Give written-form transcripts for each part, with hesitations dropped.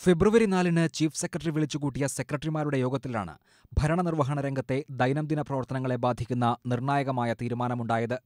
ഫെബ്രുവരി 4-ന് chief secretary വിളിച്ചുകൂട്ടിയ സെക്രട്ടറിമാരുടെ യോഗത്തിലാണ് ഭരണനിർവഹണ രംഗത്തെ ദൈനംദിന പ്രവർത്തനങ്ങളെ ബാധിക്കുന്ന നിർണായകമായ തീരുമാനമുണ്ടായത്.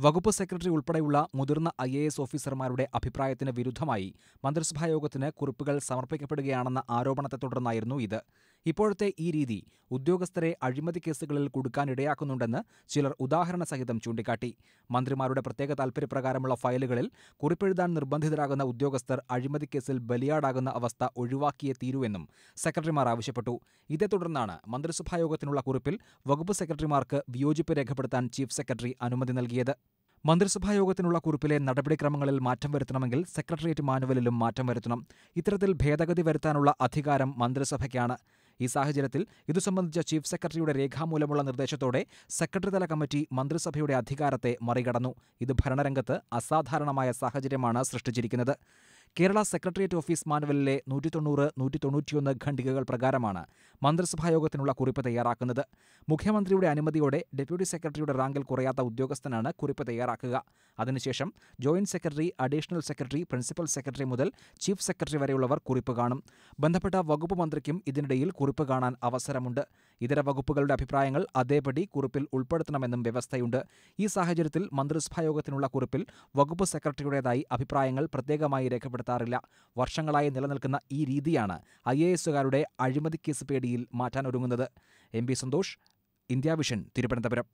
വകുപ്പ് സെക്രട്ടറി ഉൾപ്പെടെയുള്ള മുതിർന്ന IAS ഓഫീസർമാരുടെ അഭിപ്രായത്തിന് വിരുദ്ധമായി മന്ത്രിസഭായോഗത്തിന് കുറിപ്പുകൾ സമർപ്പിക്കപ്പെടുകയാണെന്ന ആരോപണത്തെ തുടർന്നായിരുന്നു ഇത്. ഇപ്പോഴത്തെ ഈ രീതി ഉദ്യോഗസ്ഥരെ അഴിമതി കേസുകളിൽ കുടുക്കാനിടയാക്കുന്നുണ്ടെന്ന് ചിലർ ഉദാഹരണസഹിതം ചൂണ്ടിക്കാട്ടി. മന്ത്രിമാരുടെ പ്രത്യേക താൽപര്യപ്രകാരമുള്ള ഫയലുകളിൽ കുറിപ്പെഴുതാൻ നിർബന്ധിതരാകുന്ന ഉദ്യോഗസ്ഥർ അഴിമതിക്കേസിൽ ബലിയാടാകുന്ന അവസ്ഥ ഒഴിവാക്കിയേ തീരൂവെന്നും സെക്രട്ടറിമാർ ആവശ്യപ്പെട്ടു. ഇതേ തുടർന്നാണ് മന്ത്രിസഭായോഗത്തിനുള്ള കുറിപ്പിൽ വകുപ്പ് സെക്രട്ടറിമാർക്ക് വിയോജിപ്പ് രേഖപ്പെടുത്താൻ ചീഫ് സെക്രട്ടറി അനുമതി നൽകിയത്. മന്ത്രിസഭായോഗത്തിനുള്ള കുറിപ്പിലെ നടപടിക്രമങ്ങളിൽ മാറ്റം വരുത്തണമെങ്കിൽ സെക്രട്ടേറിയറ്റ് മാനുവലിലും മാറ്റം വരുത്തണം. ഇത്തരത്തിൽ ഭേദഗതി വരുത്താനുള്ള അധികാരം മന്ത്രിസഭയ്ക്കാണ്. ഈ സാഹചര്യത്തിൽ ഇതു സംബന്ധിച്ച ചീഫ് സെക്രട്ടറിയുടെ രേഖാമൂലമുള്ള നിർദ്ദേശത്തോടെ സെക്രട്ടറിതല കമ്മിറ്റി മന്ത്രിസഭയുടെ അധികാരത്തെ മറികടന്നു. ഇത് ഭരണരംഗത്ത് അസാധാരണമായ സാഹചര്യമാണ് സൃഷ്ടിച്ചിരിക്കുന്നത്. കേരള സെക്രട്ടേറിയറ്റ് ഓഫീസ് മാനുവലിലെ 190, 191 ഖണ്ഡികകൾ പ്രകാരമാണ് മന്ത്രിസഭായോഗത്തിനുള്ള കുറിപ്പ് തയ്യാറാക്കുന്നത്. മുഖ്യമന്ത്രിയുടെ അനുമതിയോടെ ഡെപ്യൂട്ടി സെക്രട്ടറിയുടെ റാങ്കിൽ കുറയാത്ത ഉദ്യോഗസ്ഥനാണ് കുറിപ്പ് തയ്യാറാക്കുക. അതിനുശേഷം joint secretary, additional secretary, principal secretary മുതൽ ചീഫ് സെക്രട്ടറി വരെയുള്ളവർ കുറിപ്പ് കാണും. ബന്ധപ്പെട്ട വകുപ്പ് മന്ത്രിക്കും ഇതിനിടയിൽ കുറിപ്പ് കാണാൻ അവസരമുണ്ട്. ഇതര വകുപ്പുകളുടെ അഭിപ്രായങ്ങൾ അതേപടി കുറിപ്പിൽ ഉൾപ്പെടുത്തണമെന്നും വ്യവസ്ഥയുണ്ട്. ഈ സാഹചര്യത്തിൽ മന്ത്രിസഭായോഗത്തിനുള്ള കുറിപ്പിൽ വകുപ്പ് സെക്രട്ടറിയുടേതായി അഭിപ്രായങ്ങൾ പ്രത്യേകമായി രേഖപ്പെടുത്താറില്ല. വർഷങ്ങളായി നിലനിൽക്കുന്ന ഈ രീതിയാണ് IASകാരുടെ അഴിമതിക്കേസ് പേടിയിൽ മാറ്റാനൊരുങ്ങുന്നത്. MP സന്തോഷ്, ഇന്ത്യ വിഷൻ, തിരുവനന്തപുരം.